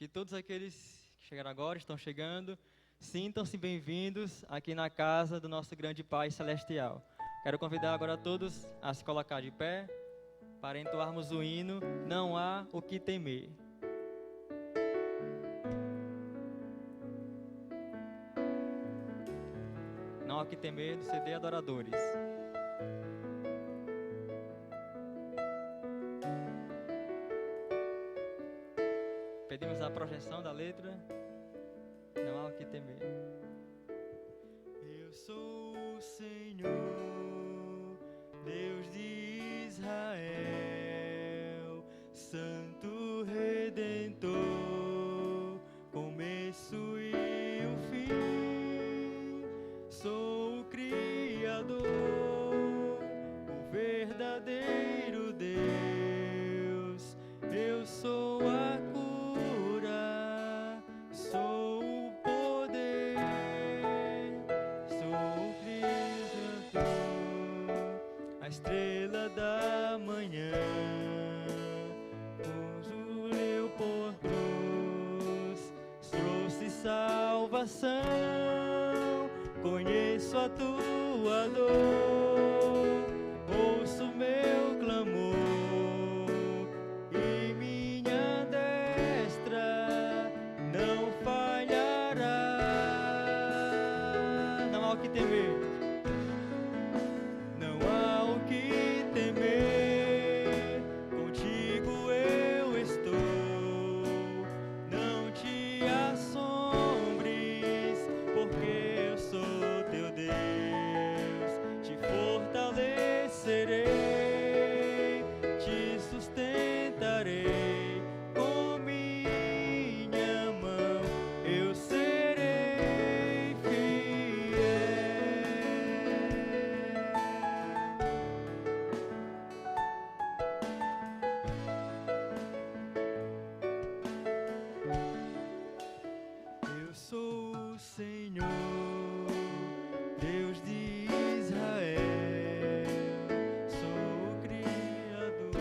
Que todos aqueles que chegaram agora, estão chegando, sintam-se bem-vindos aqui na casa do nosso grande Pai Celestial. Quero convidar agora todos a se colocar de pé para entoarmos o hino Não Há O Que Temer. Não há o que temer do CD Adoradores. Pedimos a projeção da letra. Não há o que temer. Eu sou o Senhor, Deus de Israel, Santo Redentor, começo e o fim. Sou o Criador, o verdadeiro Deus. Eu sou a cura, sou o poder, sou o Criador, a estrela da manhã. Ungiu por cruz, trouxe salvação. Conheço a tua dor, ouço meu clamor, e minha destra não falhará. Não há o que temer, não há o que temer, contigo eu estou. Não te assombres, porque eu sou teu Deus. Te fortalecerei, te sustentarei com minha mão. Eu serei fiel. Eu sou o Senhor, Deus de Israel, sou o Criador,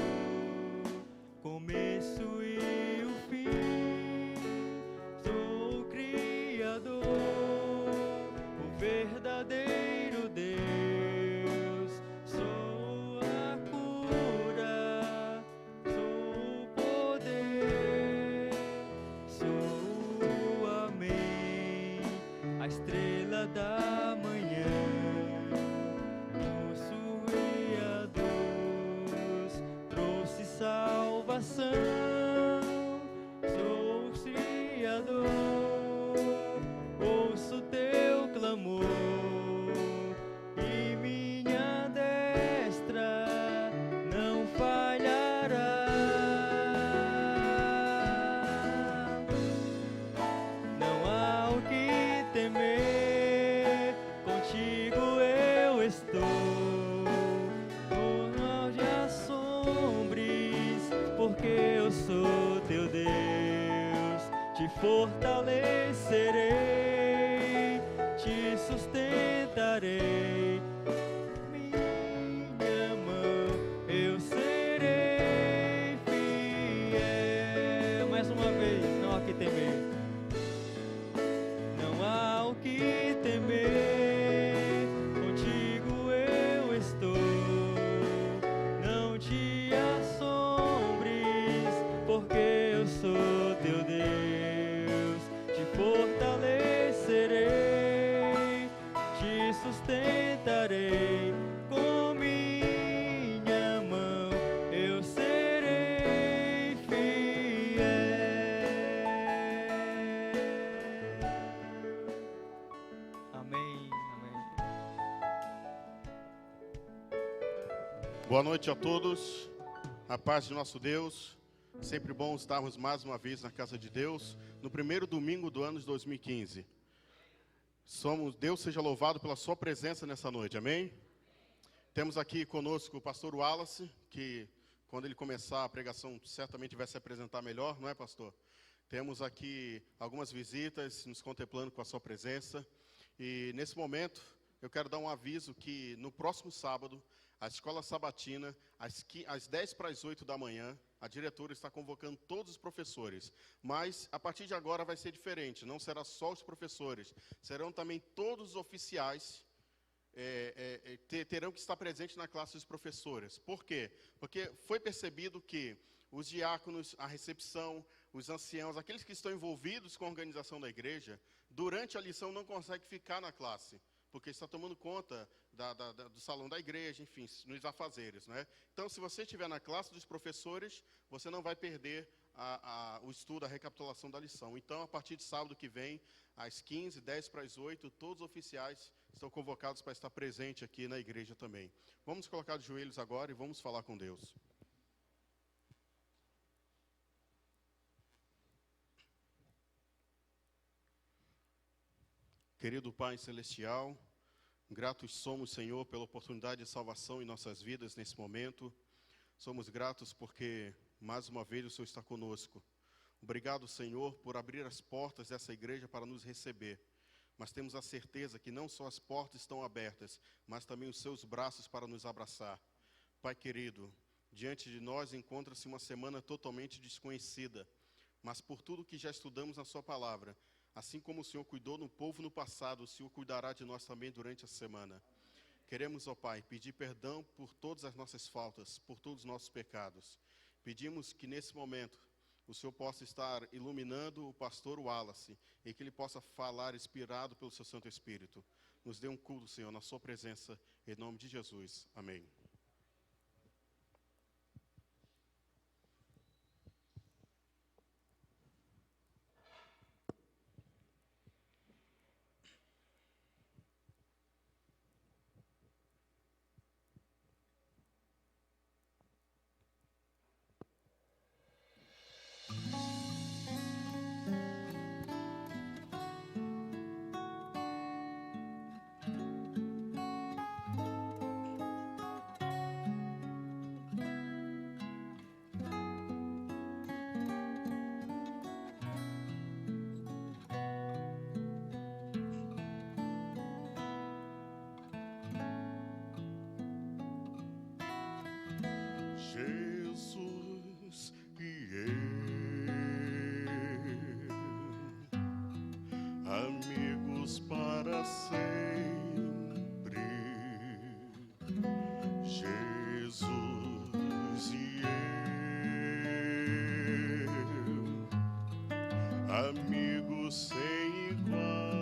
começo e o fim. Sou o Criador, o verdadeiro Deus. Sou a cura, sou o poder, sou o amém, a estrela da manhã. Nosso Criador trouxe salvação. Sou o Criador, ouço teu clamor, e minha destra não falhará. Não há o que temer, contigo eu estou. Não te assombres, porque eu sou teu Deus. Te fortalecerei, te sustentarei. Minha mão, eu serei fiel. Mais uma vez, não há o que temer. Não há o que temer, contigo eu estou. Não te assombres, porque eu sou teu Deus. Te fortalecerei, te sustentarei com minha mão. Eu serei fiel. Amém, amém. Boa noite a todos, a paz de nosso Deus. Sempre bom estarmos mais uma vez na casa de Deus, no primeiro domingo do ano de 2015. Deus seja louvado pela sua presença nessa noite, amém? Temos aqui conosco o pastor Wallace, que quando ele começar a pregação certamente vai se apresentar melhor, não é, pastor? Temos aqui algumas visitas nos contemplando com a sua presença. E nesse momento eu quero dar um aviso que no próximo sábado, a escola sabatina, às 7h50 da manhã, a diretora está convocando todos os professores. Mas, a partir de agora, vai ser diferente. Não será só os professores, serão também todos os oficiais, terão que estar presentes na classe dos professores. Por quê? Porque foi percebido que os diáconos, a recepção, os anciãos, aqueles que estão envolvidos com a organização da igreja, durante a lição não conseguem ficar na classe, porque está tomando conta do salão da igreja, enfim, nos afazeres, né? Então, se você estiver na classe dos professores, você não vai perder o estudo, a recapitulação da lição. Então, a partir de sábado que vem, às 15, 10 para as 8, todos os oficiais estão convocados para estar presente aqui na igreja também. Vamos colocar os joelhos agora e vamos falar com Deus. Querido Pai Celestial, gratos somos, Senhor, pela oportunidade de salvação em nossas vidas nesse momento. Somos gratos porque, mais uma vez, o Senhor está conosco. Obrigado, Senhor, por abrir as portas dessa igreja para nos receber. Mas temos a certeza que não só as portas estão abertas, mas também os seus braços para nos abraçar. Pai querido, diante de nós encontra-se uma semana totalmente desconhecida, mas por tudo que já estudamos na sua palavra, assim como o Senhor cuidou do povo no passado, o Senhor cuidará de nós também durante a semana. Queremos, ó Pai, pedir perdão por todas as nossas faltas, por todos os nossos pecados. Pedimos que nesse momento o Senhor possa estar iluminando o pastor Wallace e que ele possa falar inspirado pelo seu Santo Espírito. Nos dê um culto, Senhor, na sua presença, em nome de Jesus. Amém. Jesus e eu, amigos para sempre. Jesus e eu, amigos sem igual.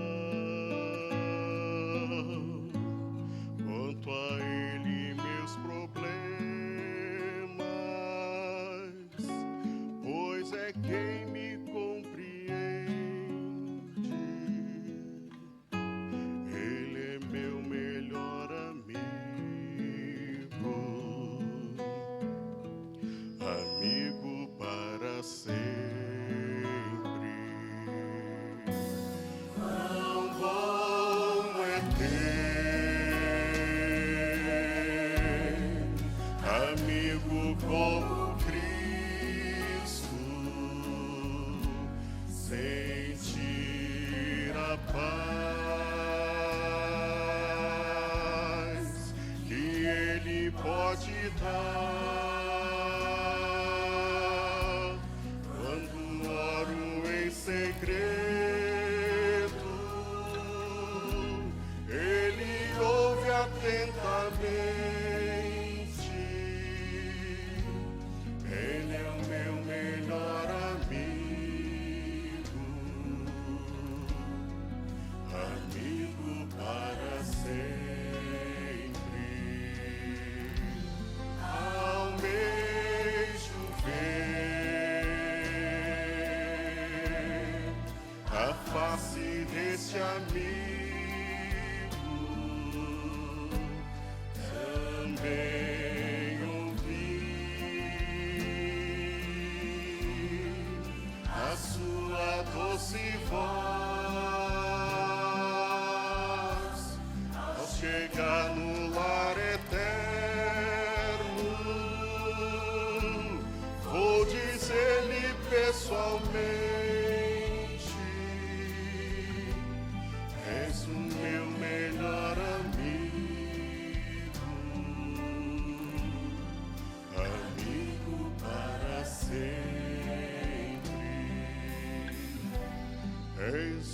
Quanto a Ele, meus problemas, pois é quem me compreende. Ele é meu melhor amigo, amigo para sempre. Quão bom é ter amigo como Cristo, sentir a paz que Ele pode dar. Quando oro em segredo, Ele ouve atentamente. Ele é o meu melhor amigo, amigo para sempre. Ao meu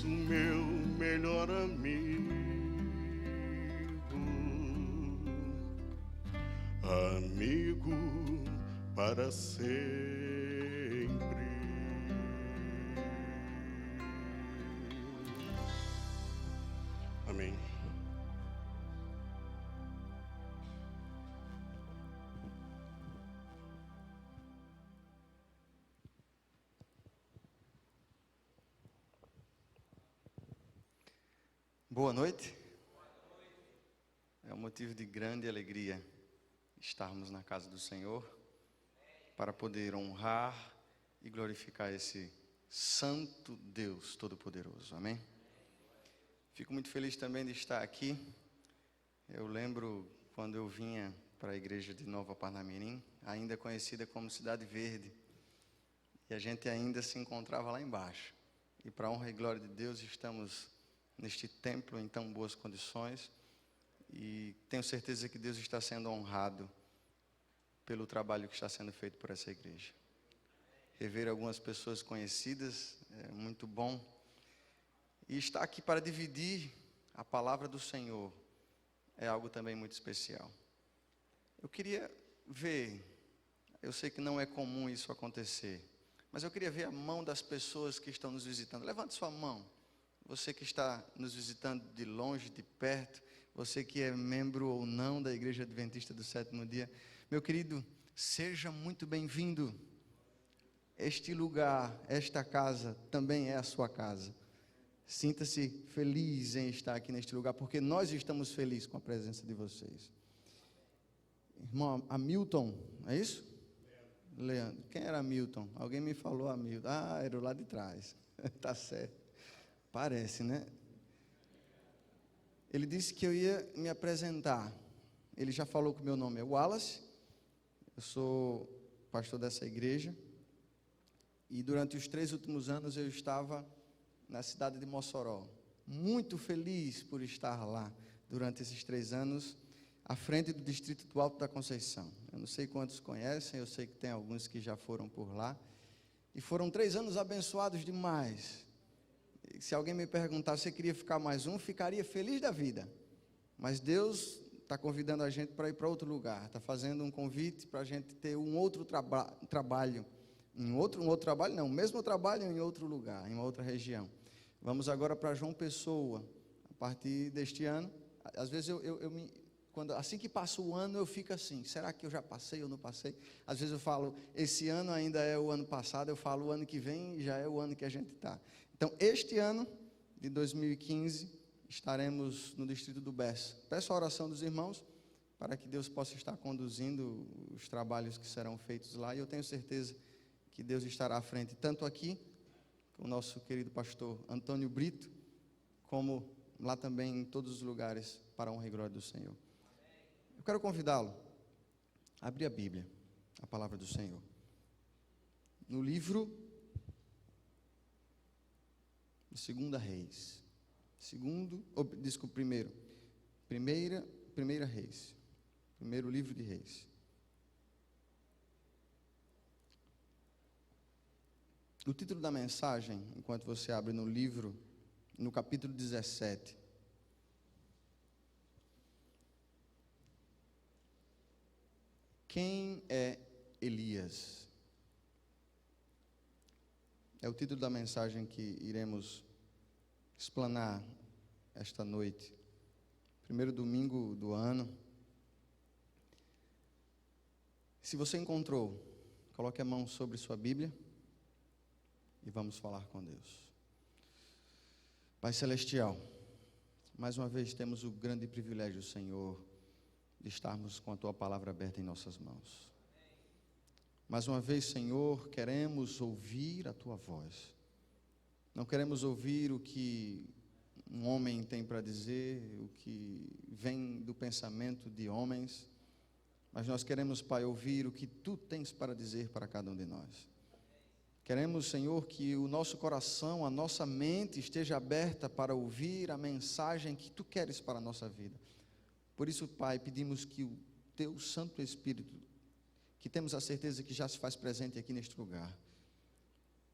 o meu melhor amigo, amigo para sempre. Amém. Boa noite. É um motivo de grande alegria estarmos na casa do Senhor para poder honrar e glorificar esse santo Deus Todo-Poderoso. Amém? Fico muito feliz também de estar aqui. Eu lembro quando eu vinha para a igreja de Nova Parnamirim, ainda conhecida como Cidade Verde, e a gente ainda se encontrava lá embaixo. E para a honra e glória de Deus, estamos neste templo em tão boas condições, e tenho certeza que Deus está sendo honrado pelo trabalho que está sendo feito por essa igreja. Rever algumas pessoas conhecidas é muito bom, e estar aqui para dividir a palavra do Senhor é algo também muito especial. Eu queria ver, eu sei que não é comum isso acontecer, mas eu queria ver a mão das pessoas que estão nos visitando. Levante sua mão. Você que está nos visitando de longe, de perto, você que é membro ou não da Igreja Adventista do Sétimo Dia, meu querido, seja muito bem-vindo. Este lugar, esta casa, também é a sua casa. Sinta-se feliz em estar aqui neste lugar, porque nós estamos felizes com a presença de vocês. Irmão Hamilton, é isso? Leandro. Quem era Hamilton? Alguém me falou Hamilton. Ah, era o lá de trás. Tá certo. Parece, né? Ele disse que eu ia me apresentar. Ele já falou que o meu nome é Wallace. Eu sou pastor dessa igreja. E durante os 3 últimos anos eu estava na cidade de Mossoró. Muito feliz por estar lá durante esses 3 anos, à frente do distrito do Alto da Conceição. Eu não sei quantos conhecem, eu sei que tem alguns que já foram por lá. E foram 3 anos abençoados demais. Se alguém me perguntar se eu queria ficar mais um, ficaria feliz da vida. Mas Deus está convidando a gente para ir para outro lugar. Está fazendo um convite para a gente ter um outro trabalho. Um outro trabalho não, o mesmo trabalho em outro lugar, em uma outra região. Vamos agora para João Pessoa. A partir deste ano, às vezes assim que passa o ano eu fico assim, será que eu já passei ou não passei? Às vezes eu falo, esse ano ainda é o ano passado, eu falo, o ano que vem já é o ano que a gente está. Então, este ano de 2015, estaremos no distrito do Bessa. Peço a oração dos irmãos, para que Deus possa estar conduzindo os trabalhos que serão feitos lá, e eu tenho certeza que Deus estará à frente, tanto aqui, com o nosso querido pastor Antônio Brito, como lá também em todos os lugares, para a honra e glória do Senhor. Eu quero convidá-lo a abrir a Bíblia, a palavra do Senhor, no livro de 2 Reis, Primeira Reis, primeiro livro de Reis. O título da mensagem, enquanto você abre no livro, no capítulo 17, quem é Elias? É o título da mensagem que iremos explanar esta noite. Primeiro domingo do ano. Se você encontrou, coloque a mão sobre sua Bíblia e vamos falar com Deus. Pai Celestial, mais uma vez temos o grande privilégio, Senhor, de estarmos com a Tua palavra aberta em nossas mãos. Mais uma vez, Senhor, queremos ouvir a Tua voz. Não queremos ouvir o que um homem tem para dizer, o que vem do pensamento de homens, mas nós queremos, Pai, ouvir o que Tu tens para dizer para cada um de nós. Queremos, Senhor, que o nosso coração, a nossa mente esteja aberta para ouvir a mensagem que Tu queres para a nossa vida. Por isso, Pai, pedimos que o Teu Santo Espírito, que temos a certeza que já se faz presente aqui neste lugar,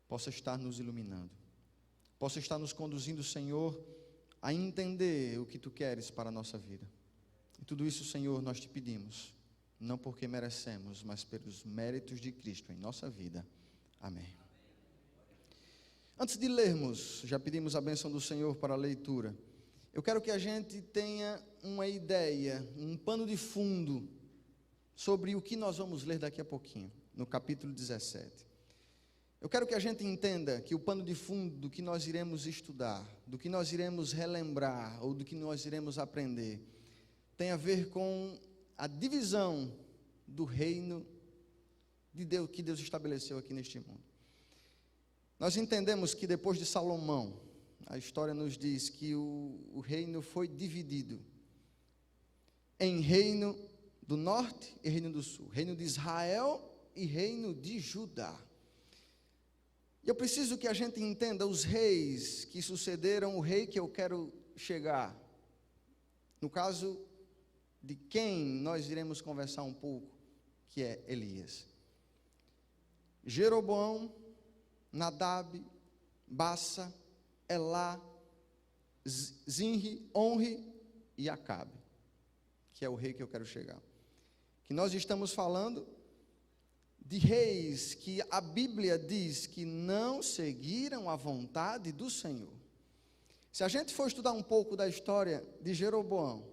possa estar nos iluminando, possa estar nos conduzindo, Senhor, a entender o que Tu queres para a nossa vida. E tudo isso, Senhor, nós Te pedimos, não porque merecemos, mas pelos méritos de Cristo em nossa vida. Amém. Antes de lermos, já pedimos a bênção do Senhor para a leitura. Eu quero que a gente tenha uma ideia, um pano de fundo sobre o que nós vamos ler daqui a pouquinho, no capítulo 17. Eu quero que a gente entenda que o pano de fundo do que nós iremos estudar, do que nós iremos relembrar, ou do que nós iremos aprender, tem a ver com a divisão do reino de Deus, que Deus estabeleceu aqui neste mundo. Nós entendemos que depois de Salomão, a história nos diz que o reino foi dividido em reino do norte e reino do sul, reino de Israel e reino de Judá. E eu preciso que a gente entenda os reis que sucederam o rei que eu quero chegar. No caso de quem nós iremos conversar um pouco, que é Elias. Jeroboão, Nadab, Bassa, Elá, Zinri, Onri e Acabe, que é o rei que eu quero chegar. Que nós estamos falando de reis que a Bíblia diz que não seguiram a vontade do Senhor. Se a gente for estudar um pouco da história de Jeroboão,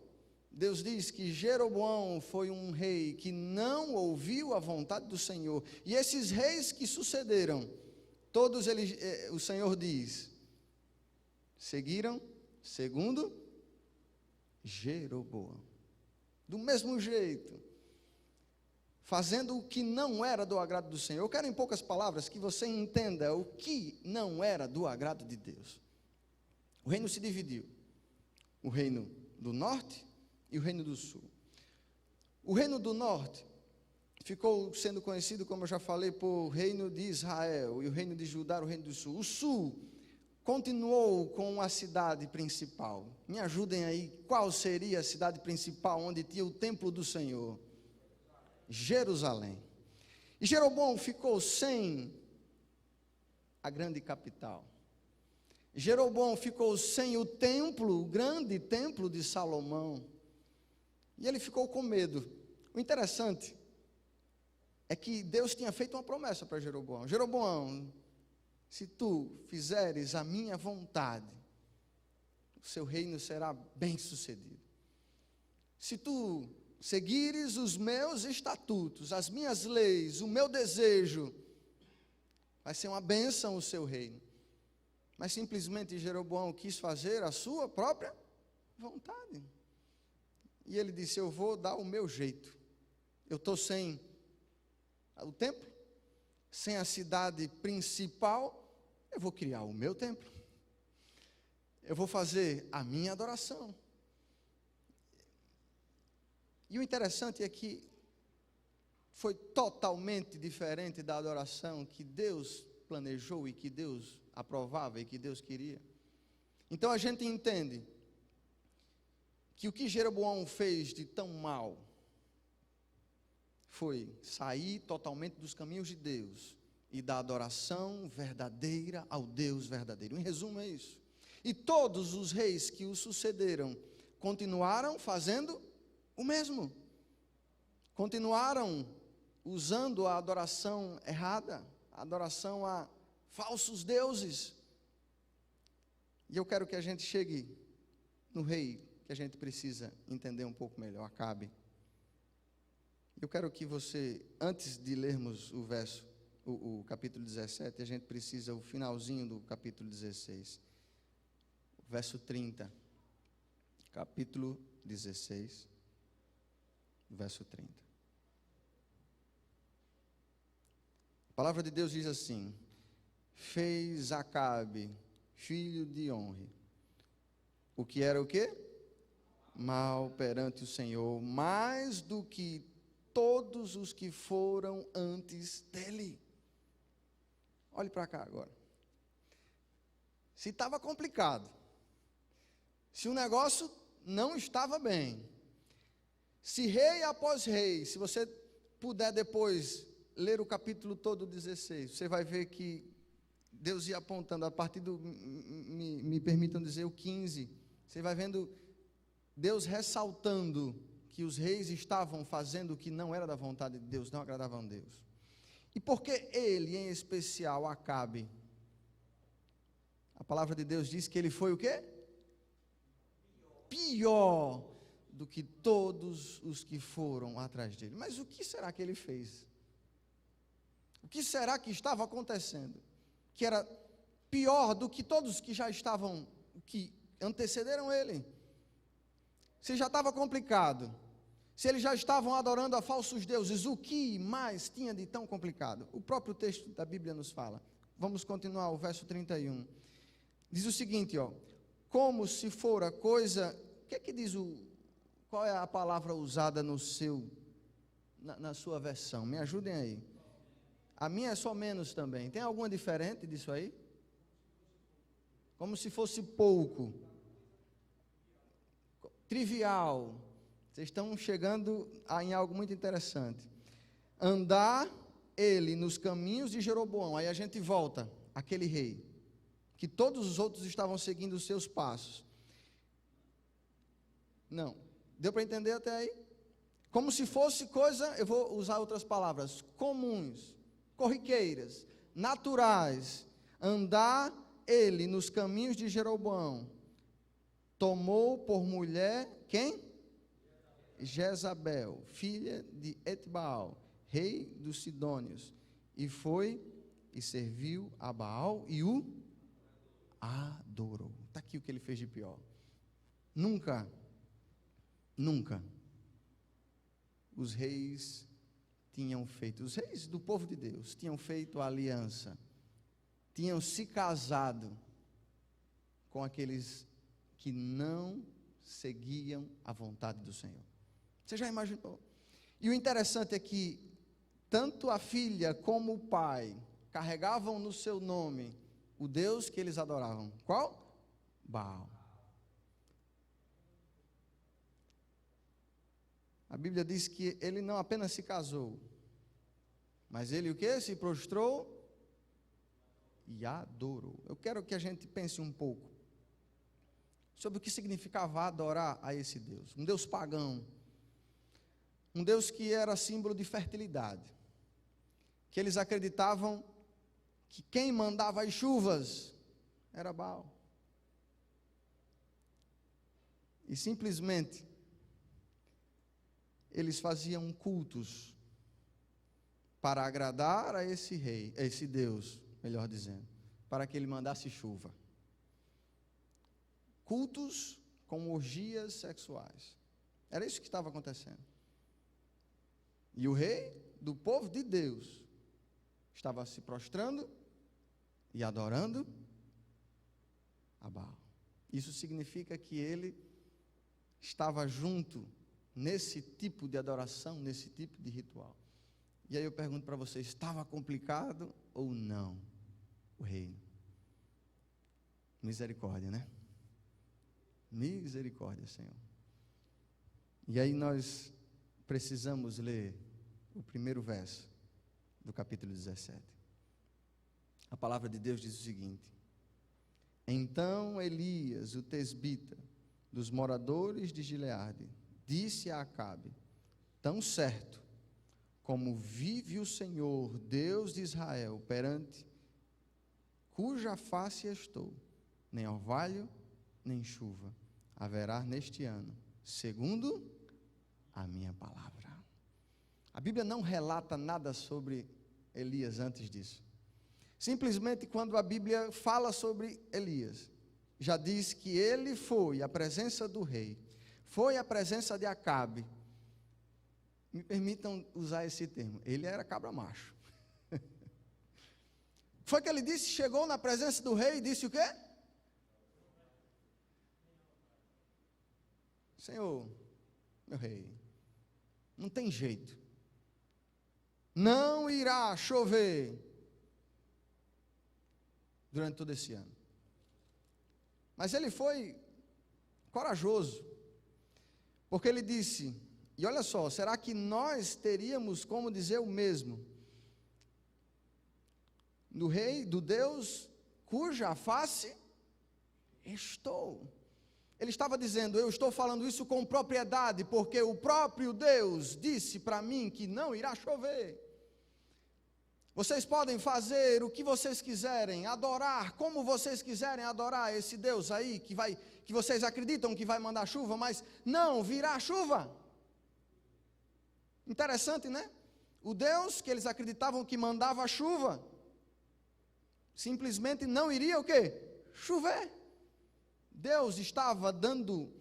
Deus diz que Jeroboão foi um rei que não ouviu a vontade do Senhor. E esses reis que sucederam, todos eles, o Senhor diz, seguiram segundo Jeroboão. Do mesmo jeito, fazendo o que não era do agrado do Senhor. Eu quero, em poucas palavras, que você entenda o que não era do agrado de Deus. O reino se dividiu. O reino do norte e o reino do sul. O reino do norte ficou sendo conhecido, como eu já falei, por reino de Israel, e o reino de Judá, o reino do sul. O sul continuou com a cidade principal. Me ajudem aí, qual seria a cidade principal onde tinha o templo do Senhor? Jerusalém. E Jeroboão ficou sem a grande capital. Jeroboão ficou sem o templo, o grande templo de Salomão. E ele ficou com medo. O interessante é que Deus tinha feito uma promessa para Jeroboão. Jeroboão, se tu fizeres a minha vontade, o seu reino será bem sucedido. Se tu seguires os meus estatutos, as minhas leis, o meu desejo, vai ser uma bênção o seu reino. Mas simplesmente Jeroboão quis fazer a sua própria vontade. E ele disse, eu vou dar o meu jeito. Eu estou sem o templo, sem a cidade principal, eu vou criar o meu templo. Eu vou fazer a minha adoração. E o interessante é que foi totalmente diferente da adoração que Deus planejou e que Deus aprovava e que Deus queria. Então a gente entende que o que Jeroboão fez de tão mal foi sair totalmente dos caminhos de Deus e da adoração verdadeira ao Deus verdadeiro. Em resumo é isso. E todos os reis que o sucederam continuaram fazendo o mesmo. Continuaram usando a adoração errada, a adoração a falsos deuses. E eu quero que a gente chegue no rei que a gente precisa entender um pouco melhor, Acabe. Eu quero que você, antes de lermos o capítulo 17, a gente precisa o finalzinho do capítulo 16, verso 30. Capítulo 16, verso 30. A palavra de Deus diz assim: fez Acabe, filho de Onri, o que era o quê? Mal perante o Senhor, mais do que todos os que foram antes dele. Olhe para cá agora. Se estava complicado, se o negócio não estava bem, se rei após rei, se você puder depois ler o capítulo todo 16, você vai ver que Deus ia apontando, a partir do, me permitam dizer, o 15, você vai vendo Deus ressaltando que os reis estavam fazendo o que não era da vontade de Deus, não agradavam a Deus. E por que ele, em especial, Acabe? A palavra de Deus diz que ele foi o quê? Pior do que todos os que foram atrás dele. Mas o que será que ele fez? O que será que estava acontecendo? Que era pior do que todos que já estavam, que antecederam ele. Se já estava complicado, se eles já estavam adorando a falsos deuses, o que mais tinha de tão complicado? O próprio texto da Bíblia nos fala. Vamos continuar, o verso 31. Diz o seguinte, ó, como se fora coisa, o que é que diz qual é a palavra usada no seu, na sua versão? Me ajudem aí. A minha é só menos também. Tem alguma diferente disso aí? Como se fosse pouco. Trivial. Vocês estão chegando em algo muito interessante. Andar ele nos caminhos de Jeroboão. Aí a gente volta, aquele rei, que todos os outros estavam seguindo os seus passos. Não. Deu para entender até aí? Como se fosse coisa, eu vou usar outras palavras, comuns, corriqueiras, naturais. Andar ele nos caminhos de Jeroboão. Tomou por mulher, quem? Jezabel, filha de Etbaal, rei dos Sidônios. E foi e serviu a Baal e o adorou. Está aqui o que ele fez de pior. Nunca os reis tinham feito, os reis do povo de Deus tinham feito a aliança, tinham se casado com aqueles que não seguiam a vontade do Senhor. Você já imaginou? E o interessante é que tanto a filha como o pai carregavam no seu nome o Deus que eles adoravam. Qual? Baal. A Bíblia diz que ele não apenas se casou, mas ele o quê? Se prostrou e adorou. Eu quero que a gente pense um pouco sobre o que significava adorar a esse Deus. Um Deus pagão. Um Deus que era símbolo de fertilidade. Que eles acreditavam que quem mandava as chuvas era Baal. E simplesmente eles faziam cultos para agradar a esse rei, a esse Deus, melhor dizendo, para que ele mandasse chuva. Cultos com orgias sexuais. Era isso que estava acontecendo. E o rei do povo de Deus estava se prostrando e adorando a Baal. Isso significa que ele estava junto nesse tipo de adoração, nesse tipo de ritual. E aí eu pergunto para você, estava complicado ou não o reino? Misericórdia, né? Misericórdia, Senhor. E aí nós precisamos ler o primeiro verso do capítulo 17. A palavra de Deus diz o seguinte: então Elias, o tesbita, dos moradores de Gileade, disse a Acabe: tão certo como vive o Senhor, Deus de Israel, perante cuja face estou, nem orvalho, nem chuva haverá neste ano, segundo a minha palavra. A Bíblia não relata nada sobre Elias antes disso. Simplesmente quando a Bíblia fala sobre Elias, já diz que ele foi à presença do rei, foi à presença de Acabe. Me permitam usar esse termo, ele era cabra macho. Foi que ele disse, chegou na presença do rei e disse o quê? Senhor, meu rei, não tem jeito, não irá chover durante todo esse ano. Mas ele foi corajoso, porque ele disse, e olha só, será que nós teríamos como dizer o mesmo? Do rei, do Deus cuja face estou. Ele estava dizendo, eu estou falando isso com propriedade, porque o próprio Deus disse para mim que não irá chover. Vocês podem fazer o que vocês quiserem, adorar como vocês quiserem adorar esse Deus aí, que vocês acreditam que vai mandar chuva, mas não virá chuva. Interessante, né? O Deus que eles acreditavam que mandava chuva, simplesmente não iria o quê? Chover. Deus estava dando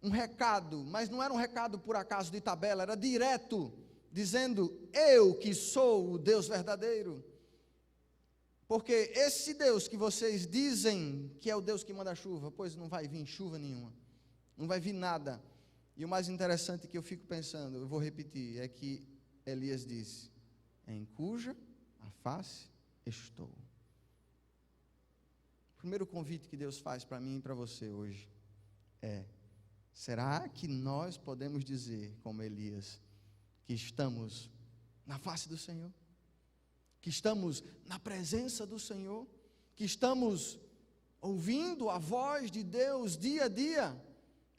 um recado, mas não era um recado por acaso de tabela, era direto, dizendo, eu que sou o Deus verdadeiro. Porque esse Deus que vocês dizem que é o Deus que manda chuva, pois não vai vir chuva nenhuma, não vai vir nada. E o mais interessante que eu fico pensando, eu vou repetir, é que Elias disse, em cuja a face estou. O primeiro convite que Deus faz para mim e para você hoje é, será que nós podemos dizer, como Elias, que estamos na face do Senhor? Que estamos na presença do Senhor? Que estamos ouvindo a voz de Deus dia a dia?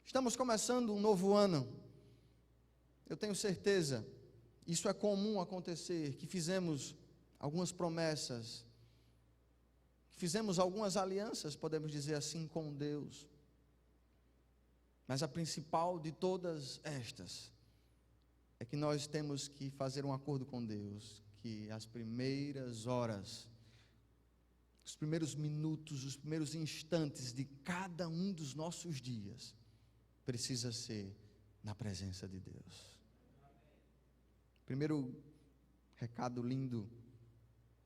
Estamos começando um novo ano. Eu tenho certeza, isso é comum acontecer, que fizemos algumas promessas, fizemos algumas alianças, podemos dizer assim, com Deus. Mas a principal de todas estas é que nós temos que fazer um acordo com Deus, que as primeiras horas, os primeiros minutos, os primeiros instantes de cada um dos nossos dias, precisa ser na presença de Deus. Primeiro recado lindo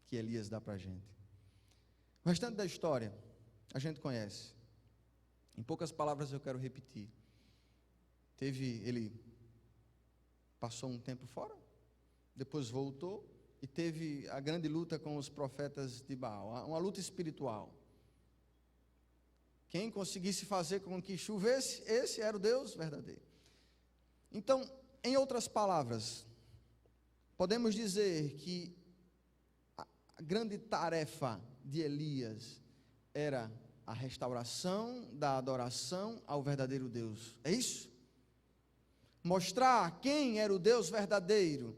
que Elias dá para a gente. O restante da história, a gente conhece. Em poucas palavras eu quero repetir. Ele passou um tempo fora, depois voltou, e teve a grande luta com os profetas de Baal, uma luta espiritual. Quem conseguisse fazer com que chovesse, esse era o Deus verdadeiro. Então, em outras palavras, podemos dizer que a grande tarefa de Elias era a restauração da adoração ao verdadeiro Deus. É isso? Mostrar quem era o Deus verdadeiro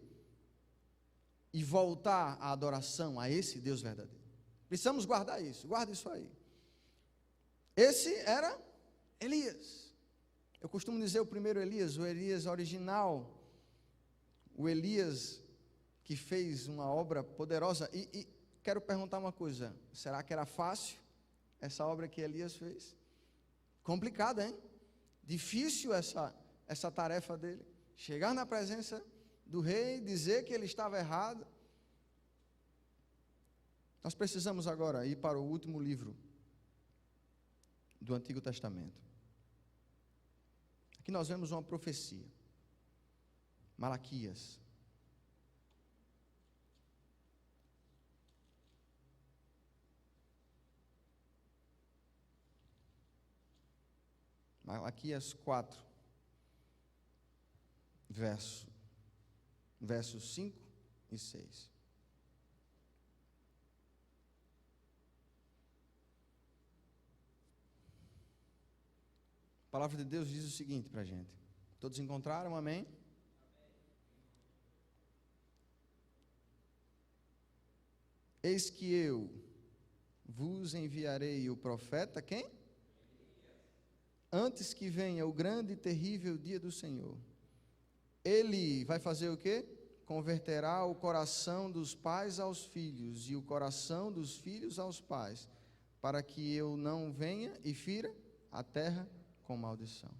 e voltar à adoração a esse Deus verdadeiro. Precisamos guardar isso, guarda isso aí. Esse era Elias. Eu costumo dizer o primeiro Elias, o Elias original, o Elias que fez uma obra poderosa. E quero perguntar uma coisa, será que era fácil essa obra que Elias fez? Complicada, hein? Difícil essa tarefa dele. Chegar na presença do rei, dizer que ele estava errado. Nós precisamos agora ir para o último livro do Antigo Testamento. Aqui nós vemos uma profecia. Malaquias. Malaquias 4, versos 5 e 6. A palavra de Deus diz o seguinte para a gente. Todos encontraram? Amém? Eis que eu vos enviarei o profeta, quem? Antes que venha o grande e terrível dia do Senhor. Ele vai fazer o quê? Converterá o coração dos pais aos filhos e o coração dos filhos aos pais, para que eu não venha e fira a terra com maldição.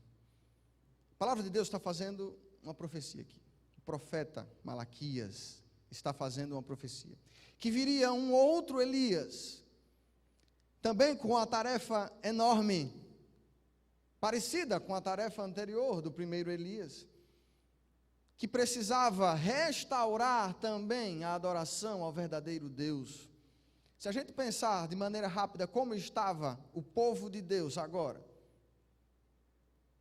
A palavra de Deus está fazendo uma profecia aqui. O profeta Malaquias está fazendo uma profecia. Que viria um outro Elias, também com uma tarefa enorme, parecida com a tarefa anterior do primeiro Elias, que precisava restaurar também a adoração ao verdadeiro Deus. Se a gente pensar de maneira rápida como estava o povo de Deus agora,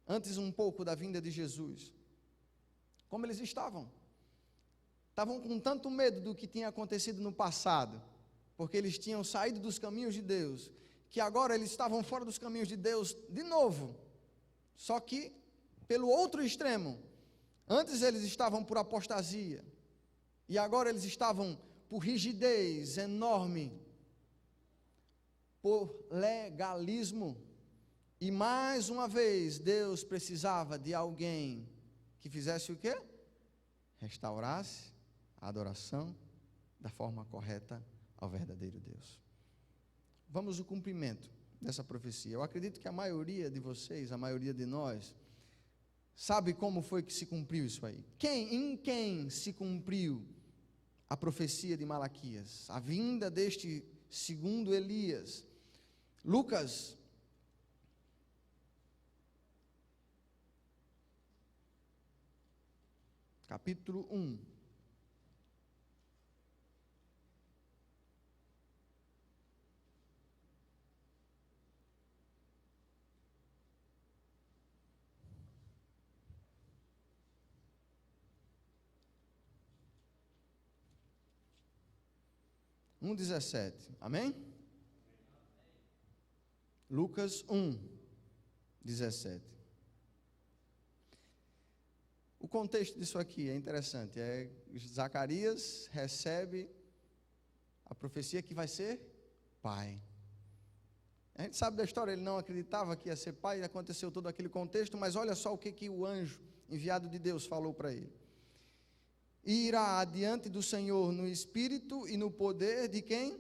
antes um pouco da vinda de Jesus, como eles estavam com tanto medo do que tinha acontecido no passado, porque eles tinham saído dos caminhos de Deus, que agora eles estavam fora dos caminhos de Deus de novo, só que pelo outro extremo. Antes eles estavam por apostasia, e agora eles estavam por rigidez enorme, por legalismo. E mais uma vez, Deus precisava de alguém que fizesse o quê? Restaurasse a adoração da forma correta ao verdadeiro Deus. Vamos ao cumprimento dessa profecia. Eu acredito que a maioria de vocês, a maioria de nós, sabe como foi que se cumpriu isso aí. Em quem se cumpriu a profecia de Malaquias? A vinda deste segundo Elias. Lucas, capítulo 1. Um 17, amém? Lucas 1, 17. O contexto disso aqui é interessante, Zacarias recebe a profecia que vai ser pai. A gente sabe da história, ele não acreditava que ia ser pai, aconteceu todo aquele contexto, mas olha só o que o anjo enviado de Deus falou para ele. E irá adiante do Senhor no espírito e no poder de quem?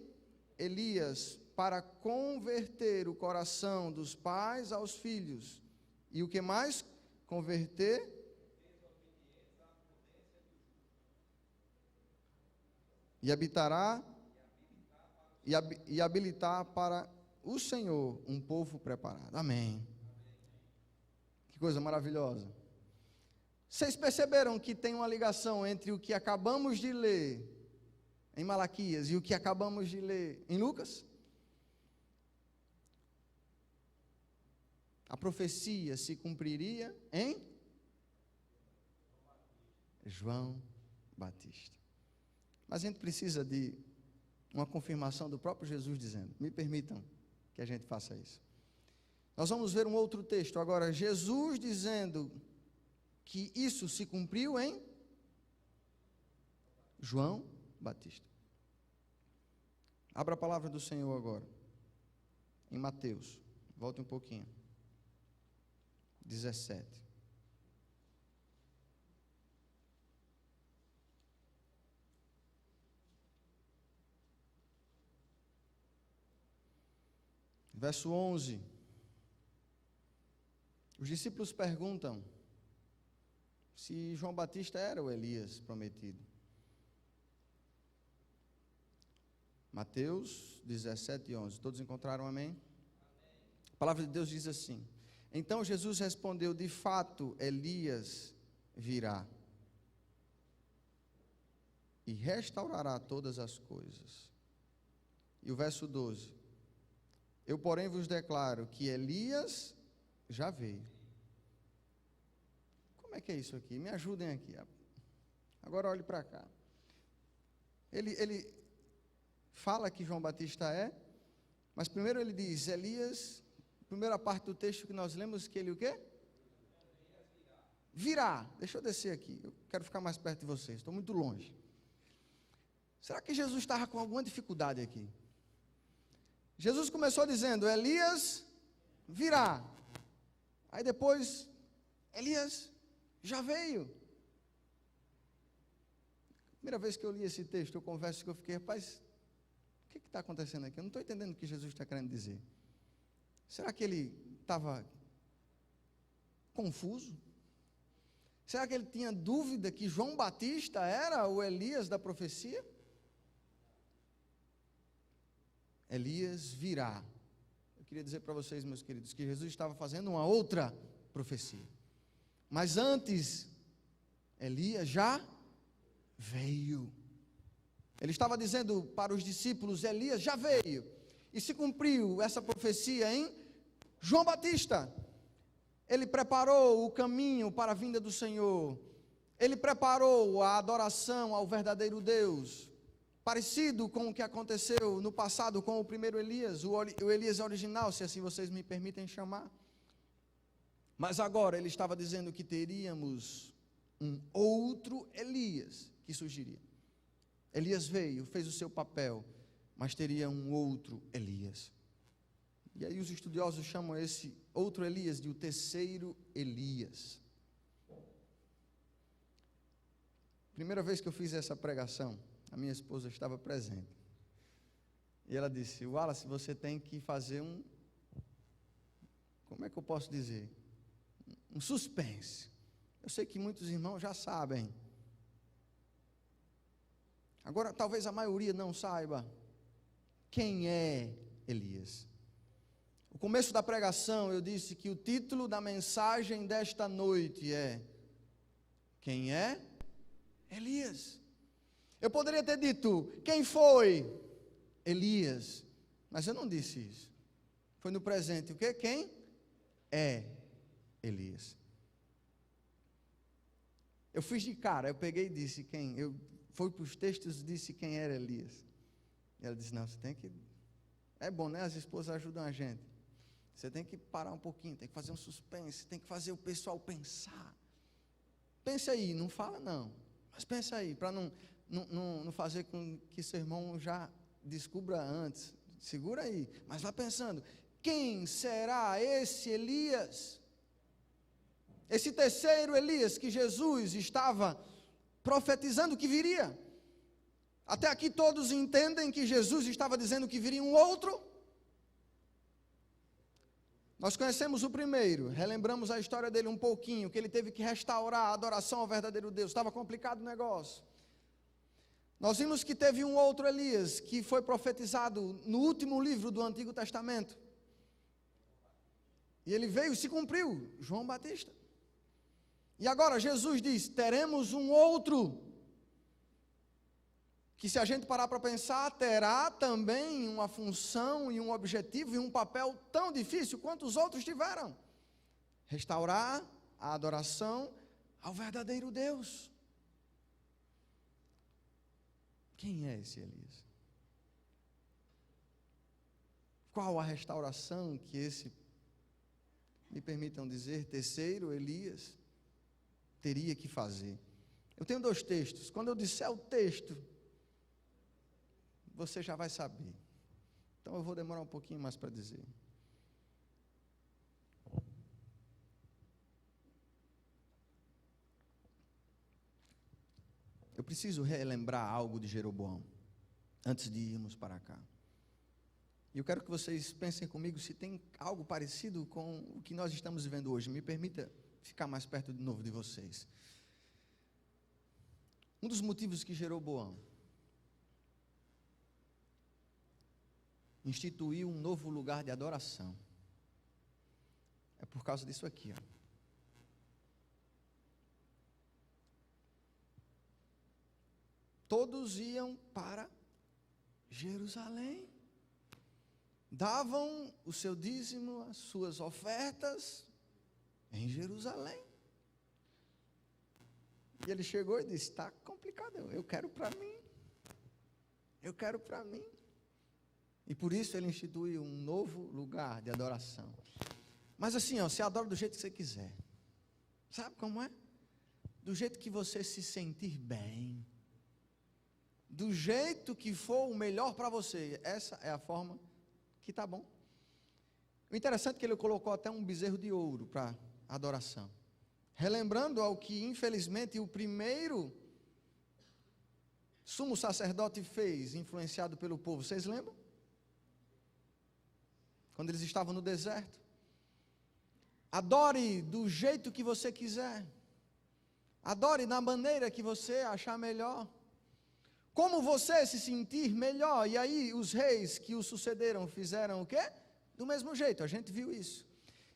Elias, para converter o coração dos pais aos filhos. E o que mais? Converter e habilitar para o Senhor um povo preparado. Amém. Que coisa maravilhosa. Vocês perceberam que tem uma ligação entre o que acabamos de ler em Malaquias e o que acabamos de ler em Lucas? A profecia se cumpriria em João Batista. Mas a gente precisa de uma confirmação do próprio Jesus dizendo, me permitam que a gente faça isso. Nós vamos ver um outro texto agora, Jesus dizendo que isso se cumpriu em João Batista. Abra a palavra do Senhor agora, em Mateus, volte um pouquinho, 17. Verso 11. Os discípulos perguntam se João Batista era o Elias prometido. Mateus 17, 11. Todos encontraram amém? Amém? A palavra de Deus diz assim: então Jesus respondeu, de fato Elias virá e restaurará todas as coisas. E o verso 12: eu, porém, vos declaro que Elias já veio. Como é que é isso aqui? Me ajudem aqui. Agora olhe para cá. Ele fala que João Batista é, mas primeiro ele diz, Elias, primeira parte do texto que nós lemos, que ele o quê? Virá. Deixa eu descer aqui, eu quero ficar mais perto de vocês, estou muito longe. Será que Jesus estava com alguma dificuldade aqui? Jesus começou dizendo, Elias virá. Aí depois, Elias já veio. Primeira vez que eu li esse texto, eu confesso que eu fiquei, rapaz, o que está acontecendo aqui? Eu não estou entendendo o que Jesus está querendo dizer. Será que ele estava confuso? Será que ele tinha dúvida que João Batista era o Elias da profecia? Elias virá. Eu queria dizer para vocês, meus queridos, que Jesus estava fazendo uma outra profecia. Mas antes, Elias já veio. Ele estava dizendo para os discípulos, Elias já veio. E se cumpriu essa profecia em João Batista. Ele preparou o caminho para a vinda do Senhor. Ele preparou a adoração ao verdadeiro Deus. parecido com o que aconteceu no passado com o primeiro Elias, o Elias original, se assim vocês me permitem chamar. Mas agora ele estava dizendo que teríamos um outro Elias que surgiria. Elias veio, fez o seu papel, mas teria um outro Elias. E aí os estudiosos chamam esse outro Elias de o terceiro Elias. Primeira vez que eu fiz essa pregação, a minha esposa estava presente. E ela disse: Wallace, você tem que fazer como é que eu posso dizer? Um suspense. Eu sei que muitos irmãos já sabem. Agora, talvez a maioria não saiba quem é Elias. No começo da pregação, eu disse que o título da mensagem desta noite é: quem é Elias? Eu poderia ter dito: quem foi Elias? Mas eu não disse isso. Foi no presente. O quê? Quem é Elias? Eu fiz de cara, eu peguei e disse quem. Eu fui para os textos e disse quem era Elias. E ela disse: não, você tem que... É bom, né? As esposas ajudam a gente. Você tem que parar um pouquinho, tem que fazer um suspense, tem que fazer o pessoal pensar. Pense aí, não fala não, mas pensa aí, para não fazer com que seu irmão já descubra antes. Segura aí, mas vá pensando, quem será esse Elias? Esse terceiro Elias que Jesus estava profetizando que viria. Até aqui todos entendem que Jesus estava dizendo que viria um outro. Nós conhecemos o primeiro, relembramos a história dele um pouquinho, que ele teve que restaurar a adoração ao verdadeiro Deus, estava complicado o negócio. Nós vimos que teve um outro Elias, que foi profetizado no último livro do Antigo Testamento. E ele veio e se cumpriu, João Batista. E agora Jesus diz: teremos um outro, que se a gente parar para pensar, terá também uma função e um objetivo e um papel tão difícil quanto os outros tiveram: restaurar a adoração ao verdadeiro Deus. Quem é esse Elias? Qual a restauração que esse, me permitam dizer, terceiro Elias teria que fazer? Eu tenho 2 textos. Quando eu disser o texto, você já vai saber. Então eu vou demorar um pouquinho mais para dizer. Eu preciso relembrar algo de Jeroboão, antes de irmos para cá. E eu quero que vocês pensem comigo se tem algo parecido com o que nós estamos vivendo hoje. Me permita ficar mais perto de novo de vocês. Um dos motivos que Jeroboão instituiu um novo lugar de adoração é por causa disso aqui, ó. Todos iam para Jerusalém, davam o seu dízimo, as suas ofertas em Jerusalém. E ele chegou e disse: está complicado, eu quero para mim, eu quero para mim. E por isso ele instituiu um novo lugar de adoração. Mas assim, ó, você adora do jeito que você quiser. Sabe como é? Do jeito que você se sentir bem. Do jeito que for o melhor para você. Essa é a forma que está bom. O interessante é que ele colocou até um bezerro de ouro para adoração. Relembrando ao que infelizmente o primeiro sumo sacerdote fez, influenciado pelo povo. Vocês lembram? Quando eles estavam no deserto. Adore do jeito que você quiser. Adore da maneira que você achar melhor. Como você se sentir melhor. E aí os reis que o sucederam fizeram o quê? Do mesmo jeito, a gente viu isso.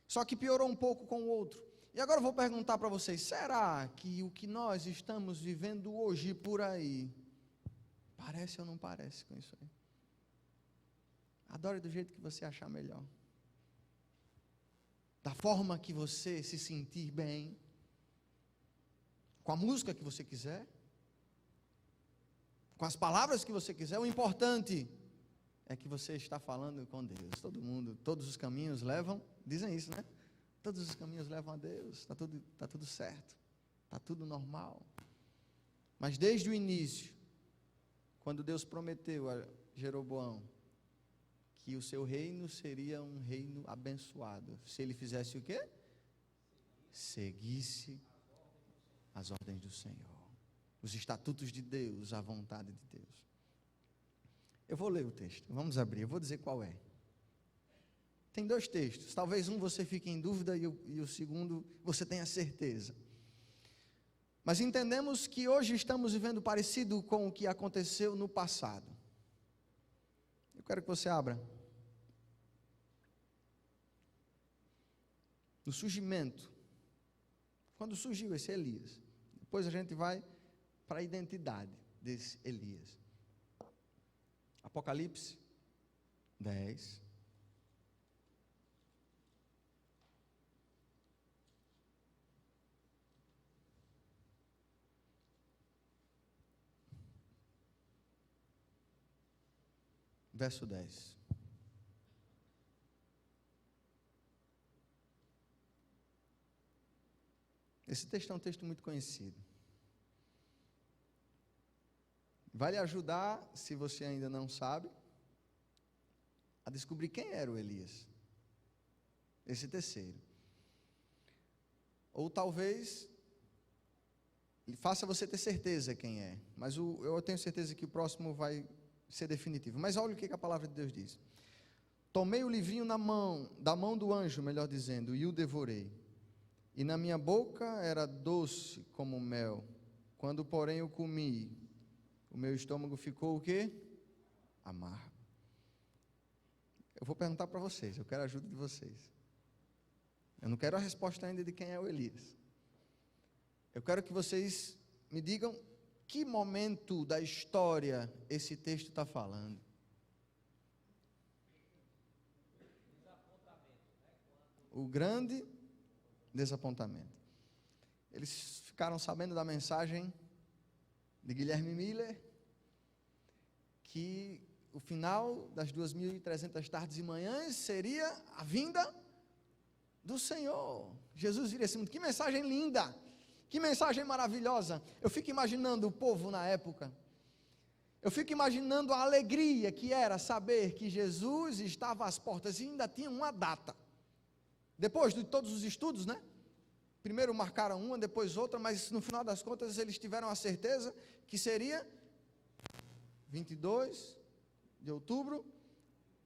Só que piorou um pouco com o outro. E agora eu vou perguntar para vocês, será que o que nós estamos vivendo hoje por aí, parece ou não parece com isso aí? Adore do jeito que você achar melhor. Da forma que você se sentir bem. Com a música que você quiser. com as palavras que você quiser. O importante é que você está falando com Deus. Todo mundo, todos os caminhos levam, dizem isso, né? Todos os caminhos levam a Deus. Está tudo certo. Está tudo normal. Mas desde o início, quando Deus prometeu a Jeroboão que o seu reino seria um reino abençoado, se ele fizesse o quê? Seguisse as ordens do Senhor, os estatutos de Deus, a vontade de Deus. Eu vou ler o texto, vamos abrir, eu vou dizer qual é. Tem 2 textos, talvez um você fique em dúvida e o segundo você tenha certeza. Mas entendemos que hoje estamos vivendo parecido com o que aconteceu no passado. Eu quero que você abra. No surgimento, quando surgiu esse Elias, depois a gente vai para a identidade desse Elias. Apocalipse 10. Verso 10. Esse texto é um texto muito conhecido. Vai lhe ajudar, se você ainda não sabe, a descobrir quem era o Elias. Esse terceiro. Ou talvez faça você ter certeza quem é. Mas eu tenho certeza que o próximo vai ser definitivo. Mas olha o que a palavra de Deus diz. Tomei o livrinho da mão do anjo, melhor dizendo, e o devorei. E na minha boca era doce como mel. Quando, porém, o comi, o meu estômago ficou o quê? Amargo. Eu vou perguntar para vocês, eu quero a ajuda de vocês. Eu não quero a resposta ainda de quem é o Elias. Eu quero que vocês me digam que momento da história esse texto está falando. O grande desapontamento. Eles ficaram sabendo da mensagem de Guilherme Miller, que o final das 2.300 tardes e manhãs seria a vinda do Senhor. Jesus viria esse mundo. Que mensagem linda! Que mensagem maravilhosa. Eu fico imaginando o povo na época. Eu fico imaginando a alegria que era saber que Jesus estava às portas e ainda tinha uma data. Depois de todos os estudos, né? Primeiro marcaram uma, depois outra, mas no final das contas eles tiveram a certeza que seria 22 de outubro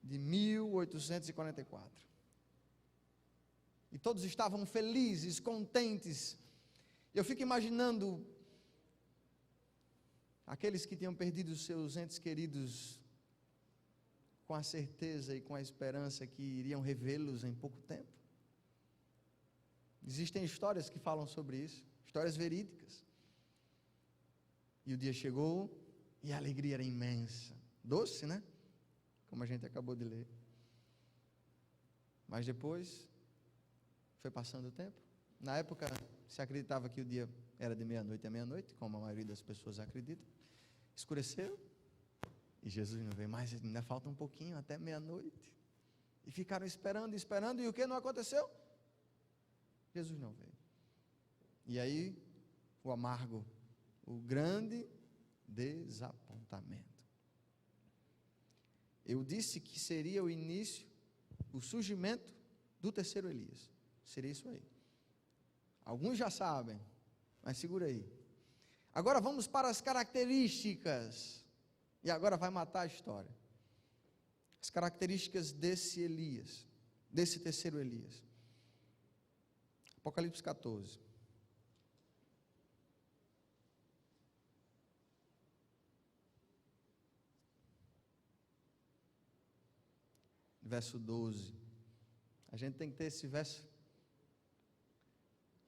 de 1844. E todos estavam felizes, contentes. Eu fico imaginando aqueles que tinham perdido os seus entes queridos com a certeza e com a esperança que iriam revê-los em pouco tempo. Existem histórias que falam sobre isso, histórias verídicas. E o dia chegou e a alegria era imensa. Doce, né? Como a gente acabou de ler. Mas depois foi passando o tempo. Na época se acreditava que o dia era de meia-noite a meia-noite, como a maioria das pessoas acredita. Escureceu e Jesus não veio mais, ainda falta um pouquinho até meia-noite. E ficaram esperando, e o que não aconteceu? Jesus não veio. E aí, o amargo, o grande desapontamento. Eu disse que seria o início, o surgimento do terceiro Elias. Seria isso aí. Alguns já sabem, mas segura aí. Agora vamos para as características. E agora vai matar a história. As características desse Elias, desse terceiro Elias. Apocalipse 14. Verso 12. A gente tem que ter esse verso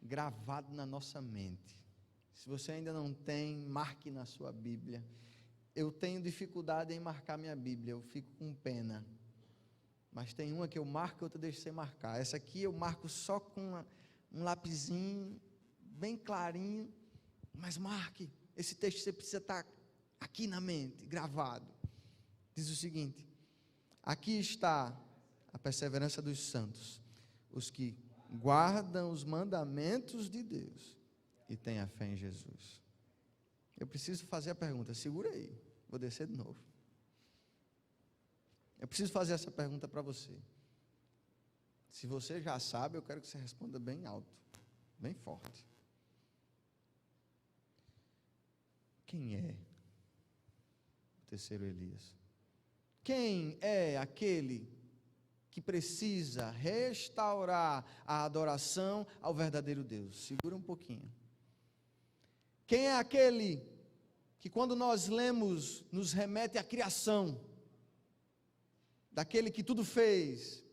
gravado na nossa mente. Se você ainda não tem, marque na sua Bíblia. Eu tenho dificuldade em marcar minha Bíblia, eu fico com pena. Mas tem uma que eu marco e outra deixo sem marcar. Essa aqui eu marco só com um lapisinho, bem clarinho. Mas marque, esse texto você precisa estar aqui na mente, gravado. Diz o seguinte: aqui está a perseverança dos santos, os que guardam os mandamentos de Deus e têm a fé em Jesus. Eu preciso fazer a pergunta, segura aí, vou descer de novo. Eu preciso fazer essa pergunta para você. Se você já sabe, eu quero que você responda bem alto, bem forte. Quem é o terceiro Elias? Quem é aquele que precisa restaurar a adoração ao verdadeiro Deus? Segura um pouquinho. Quem é aquele que, quando nós lemos, nos remete à criação, daquele que tudo fez,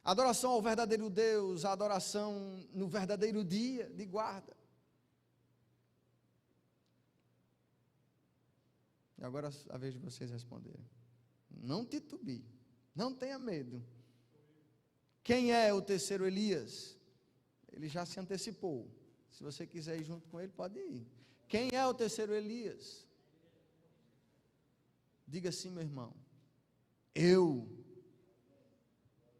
a adoração ao verdadeiro Deus, a adoração no verdadeiro dia de guarda? E agora a vez de vocês responderem. Não titubie, não tenha medo. Quem é o terceiro Elias? Ele já se antecipou. Se você quiser ir junto com ele, pode ir. Quem é o terceiro Elias? Diga assim, meu irmão. Eu.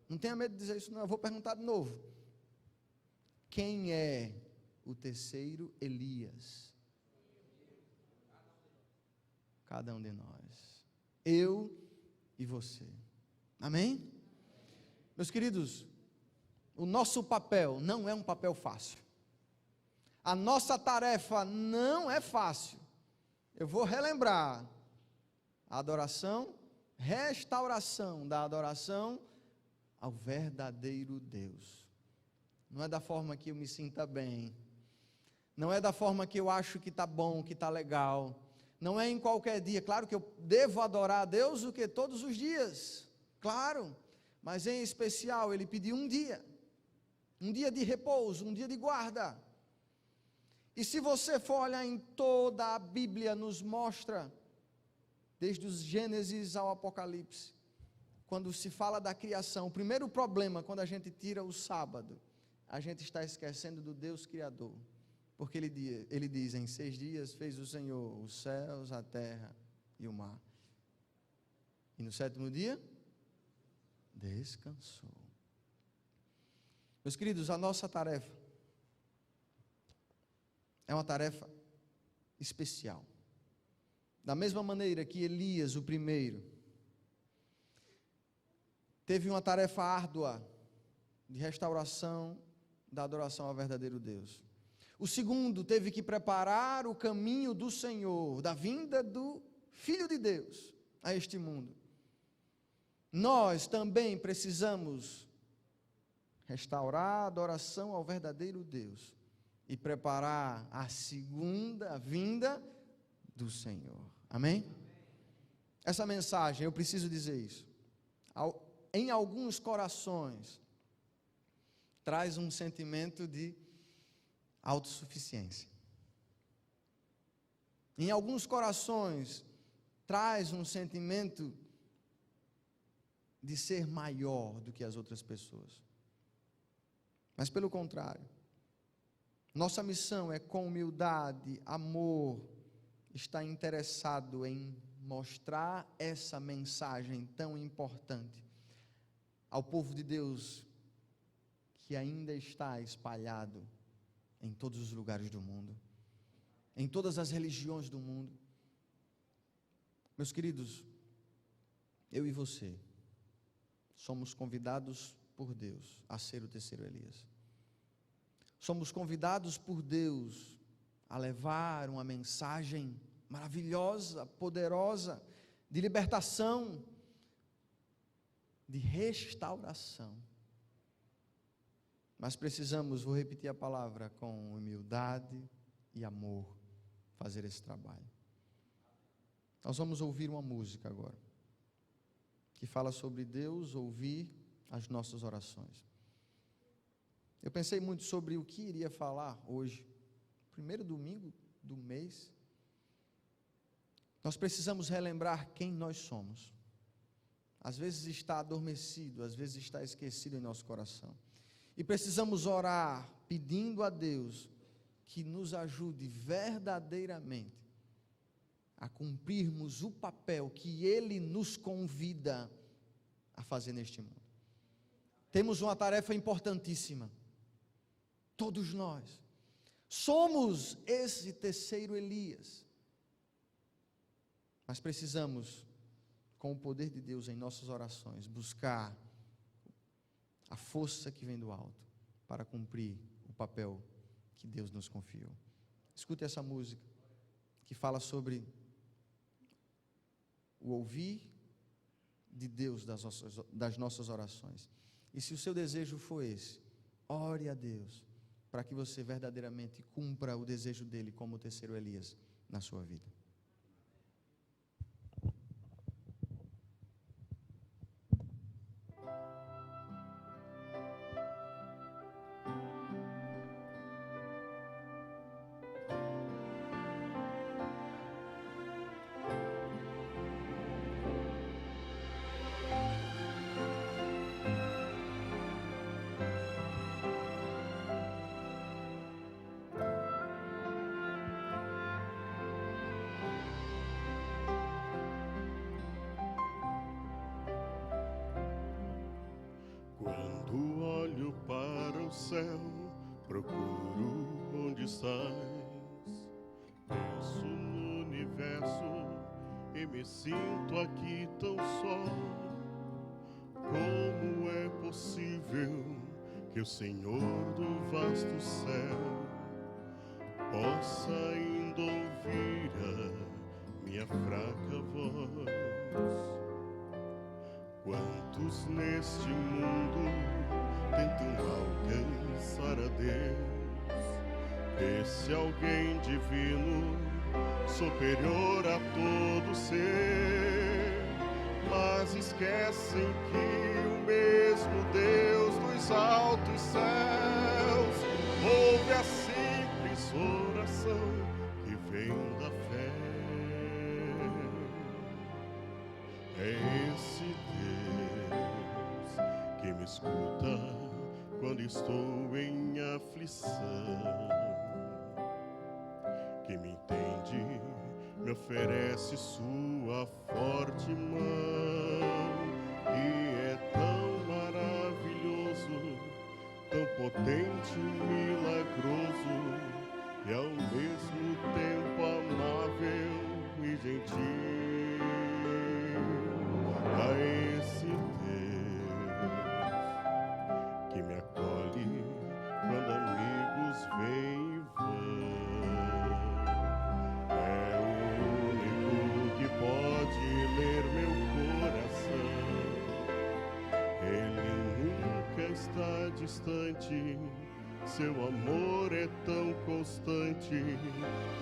Não tenha medo de dizer isso, não. Eu vou perguntar de novo. Quem é o terceiro Elias? Cada um de nós. Eu e você. Amém? Meus queridos, o nosso papel não é um papel fácil. A nossa tarefa não é fácil. Eu vou relembrar. A adoração, restauração da adoração ao verdadeiro Deus. Não é da forma que eu me sinta bem. Não é da forma que eu acho que está bom, que está legal. Não é em qualquer dia. Claro que eu devo adorar a Deus o que todos os dias. Claro. Mas em especial ele pediu um dia de repouso, um dia de guarda. E se você for olhar em toda a Bíblia, nos mostra, desde os Gênesis ao Apocalipse, quando se fala da criação, o primeiro problema, quando a gente tira o sábado, a gente está esquecendo do Deus Criador. Porque ele diz, em 6 dias fez o Senhor os céus, a terra e o mar. E no 7º dia, descansou. Meus queridos, a nossa tarefa é uma tarefa especial. Da mesma maneira que Elias, o primeiro, teve uma tarefa árdua de restauração da adoração ao verdadeiro Deus. O segundo teve que preparar o caminho do Senhor, da vinda do Filho de Deus a este mundo. Nós também precisamos restaurar a adoração ao verdadeiro Deus e preparar a segunda vinda do Senhor. Amém? Essa mensagem, eu preciso dizer isso. Em alguns corações, traz um sentimento de autossuficiência. Em alguns corações, traz um sentimento de ser maior do que as outras pessoas. Mas pelo contrário, nossa missão é com humildade, amor, estar interessado em mostrar essa mensagem tão importante ao povo de Deus que ainda está espalhado em todos os lugares do mundo, em todas as religiões do mundo. Meus queridos, eu e você somos convidados por Deus a ser o terceiro Elias. Somos convidados por Deus a levar uma mensagem maravilhosa, poderosa, de libertação, de restauração. Mas precisamos, vou repetir a palavra, com humildade e amor, fazer esse trabalho. Nós vamos ouvir uma música agora, que fala sobre Deus ouvir as nossas orações. Eu pensei muito sobre o que iria falar hoje, primeiro domingo do mês. Nós precisamos relembrar quem nós somos. Às vezes está adormecido, às vezes está esquecido em nosso coração. E precisamos orar, pedindo a Deus que nos ajude verdadeiramente a cumprirmos o papel que Ele nos convida a fazer neste mundo. Temos uma tarefa importantíssima. Todos nós somos esse terceiro Elias. Mas precisamos, com o poder de Deus em nossas orações, buscar a força que vem do alto para cumprir o papel que Deus nos confiou. Escute essa música que fala sobre o ouvir de Deus das nossas orações. E se o seu desejo for esse, ore a Deus para que você verdadeiramente cumpra o desejo dele como o terceiro Elias na sua vida. Quando olho para o céu, procuro onde estás. Penso no universo e me sinto aqui tão só. Como é possível que o Senhor do vasto céu possa ainda ouvir a minha fraca voz? Quantos neste mundo tentam alcançar a Deus, esse alguém divino, superior a todo ser, mas esquecem que o mesmo Deus dos altos céus ouve a simples oração que vem da fé. É esse Deus que me escuta quando estou em aflição, que me entende, me oferece sua forte mão, que é tão maravilhoso, tão potente, milagroso, e ao mesmo tempo amável e gentil. A esse Deus que me acolhe quando amigos vêm e vão, é o único que pode ler meu coração. Ele nunca está distante, seu amor é tão constante.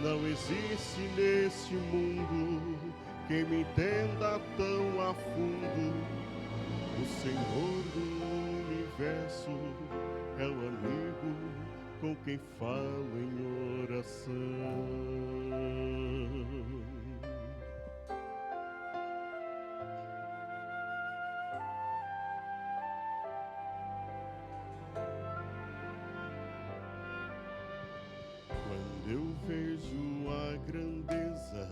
Não existe neste mundo quem me entenda tão a fundo. O Senhor do universo é o amigo com quem falo em oração. Quando eu vejo a grandeza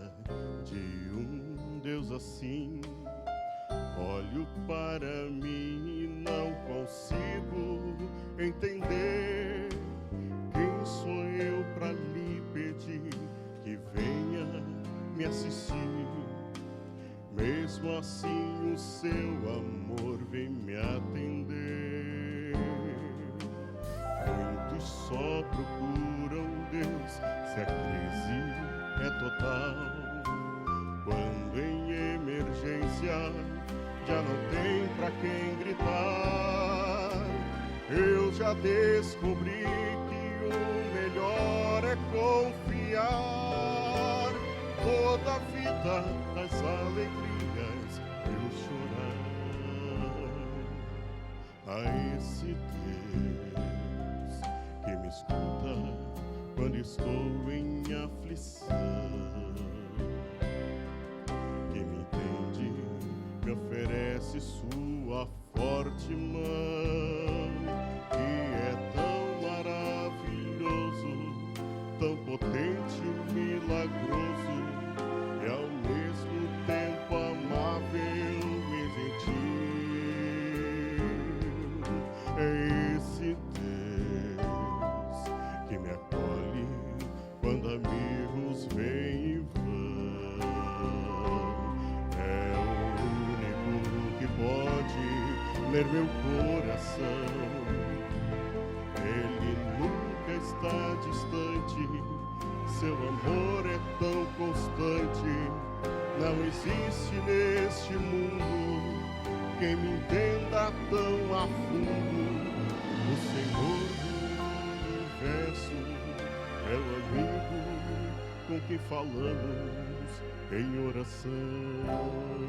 de um Deus assim, olho para mim e não consigo entender. Quem sou eu para lhe pedir que venha me assistir? Mesmo assim o seu amor vem me atender. Muitos só procuram Deus se a crise é total. Quando em emergência já não tem pra quem gritar, eu já descobri que o melhor é confiar. Toda a vida das alegrias eu chorar. A esse Deus que me escuta quando estou em aflição, que me entende, me oferece sua forte mão, que é tão maravilhoso, tão potente, milagroso, e ao ler meu coração. Ele nunca está distante, seu amor é tão constante. Não existe neste mundo quem me entenda tão a fundo. O Senhor do universo é o amigo com quem falamos em oração.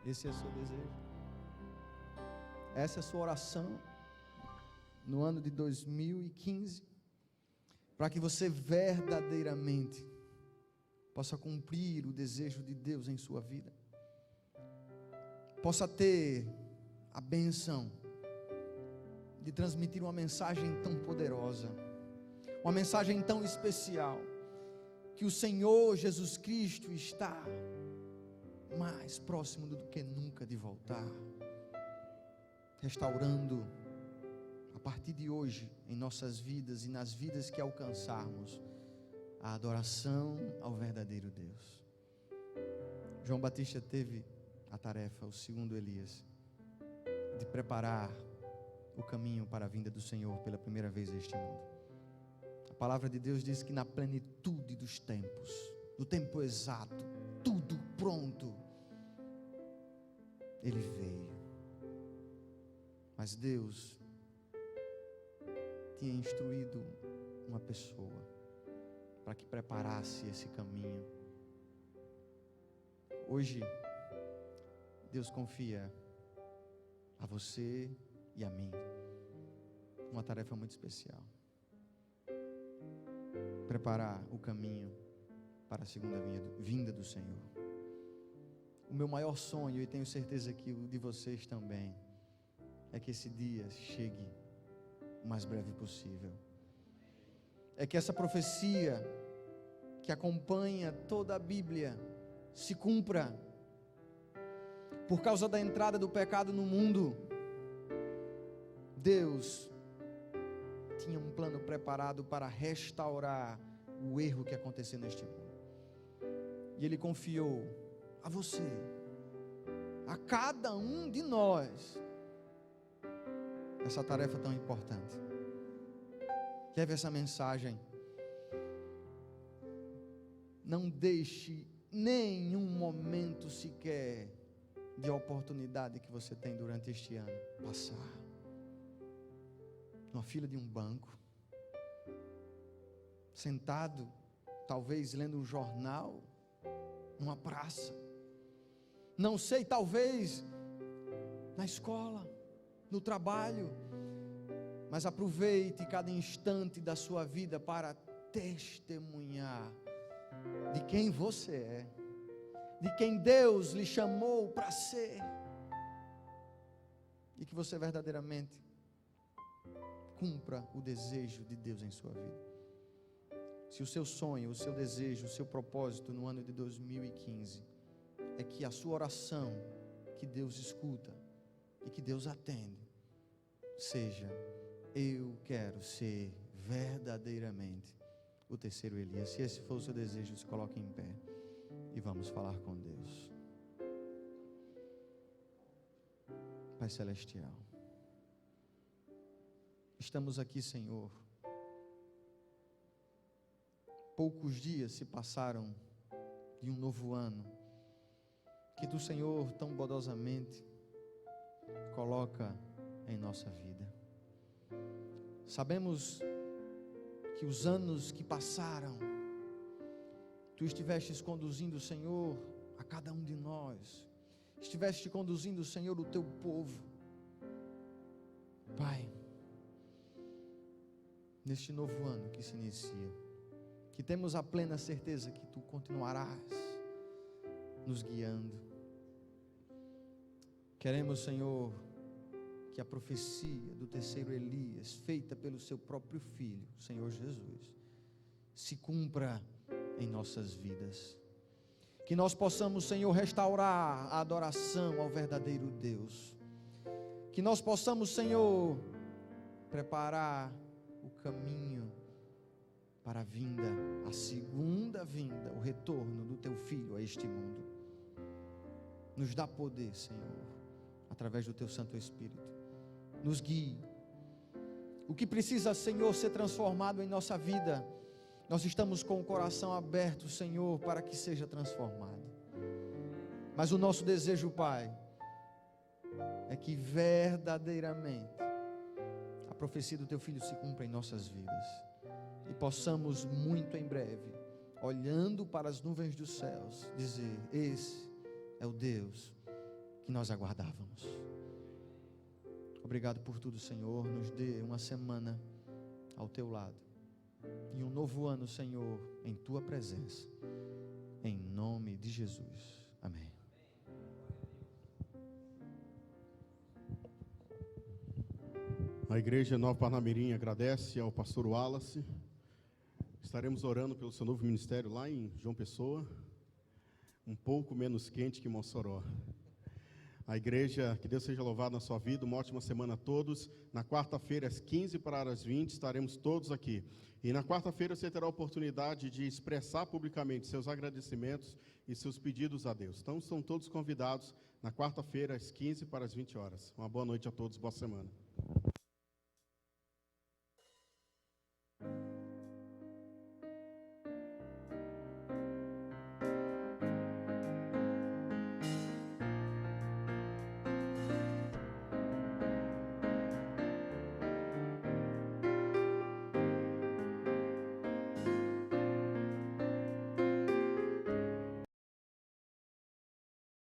Esse é o seu desejo. Essa é a sua oração no ano de 2015, para que você verdadeiramente possa cumprir o desejo de Deus em sua vida, possa ter a bênção de transmitir uma mensagem tão poderosa, uma mensagem tão especial, que o Senhor Jesus Cristo está mais próximo do que nunca de voltar, restaurando a partir de hoje em nossas vidas e nas vidas que alcançarmos a adoração ao verdadeiro Deus. João Batista teve a tarefa, o segundo Elias, de preparar o caminho para a vinda do Senhor pela primeira vez a este mundo. A palavra de Deus diz que na plenitude dos tempos, no tempo exato, tudo pronto, Ele veio. Mas Deus tinha instruído uma pessoa para que preparasse esse caminho. Hoje, Deus confia a você e a mim uma tarefa muito especial: preparar o caminho para a segunda vinda do Senhor. O meu maior sonho, e tenho certeza que o de vocês também, é que esse dia chegue o mais breve possível. É que essa profecia que acompanha toda a Bíblia se cumpra. Por causa da entrada do pecado no mundo, Deus tinha um plano preparado para restaurar o erro que aconteceu neste mundo. E Ele confiou a você, a cada um de nós, essa tarefa tão importante. Leve essa mensagem. Não deixe nenhum momento sequer de oportunidade que você tem durante este ano passar numa fila de um banco, sentado, talvez lendo um jornal, numa praça, não sei, talvez na escola, no trabalho, mas aproveite cada instante da sua vida para testemunhar de quem você é, de quem Deus lhe chamou para ser, e que você verdadeiramente cumpra o desejo de Deus em sua vida. Se o seu sonho, o seu desejo, o seu propósito no ano de 2015 é que a sua oração, que Deus escuta e que Deus atende, seja: eu quero ser verdadeiramente o terceiro Elias. Se esse for o seu desejo, se coloque em pé e vamos falar com Deus. Pai Celestial, estamos aqui, Senhor. Poucos dias se passaram de um novo ano, que do Senhor tão bondosamente coloca em nossa vida. Sabemos que os anos que passaram, Tu estivestes conduzindo, Senhor, a cada um de nós, estiveste conduzindo, Senhor, o Teu povo. Pai, neste novo ano que se inicia, que temos a plena certeza que Tu continuarás nos guiando. Queremos, Senhor, que a profecia do terceiro Elias, feita pelo Seu próprio Filho, Senhor Jesus, se cumpra em nossas vidas. Que nós possamos, Senhor, restaurar a adoração ao verdadeiro Deus. Que nós possamos, Senhor, preparar o caminho para a vinda, a segunda vinda, o retorno do Teu Filho a este mundo. Nos dá poder, Senhor, através do Teu Santo Espírito. Nos guie. O que precisa, Senhor, ser transformado em nossa vida, nós estamos com o coração aberto, Senhor, para que seja transformado. Mas o nosso desejo, Pai, é que verdadeiramente a profecia do Teu Filho se cumpra em nossas vidas e possamos muito em breve, olhando para as nuvens dos céus, dizer: esse é o Deus que nós aguardávamos. Obrigado por tudo, Senhor. Nos dê uma semana ao Teu lado e um novo ano, Senhor, em Tua presença, em nome de Jesus, amém. A Igreja Nova Parnamirim agradece ao pastor Wallace. Estaremos orando pelo seu novo ministério lá em João Pessoa, um pouco menos quente que Mossoró. A igreja, que Deus seja louvado na sua vida, uma ótima semana a todos. Na quarta-feira, às 15 para as 20, estaremos todos aqui. E na quarta-feira você terá a oportunidade de expressar publicamente seus agradecimentos e seus pedidos a Deus. Então, são todos convidados na quarta-feira, às 15 para as 20 horas. Uma boa noite a todos, boa semana.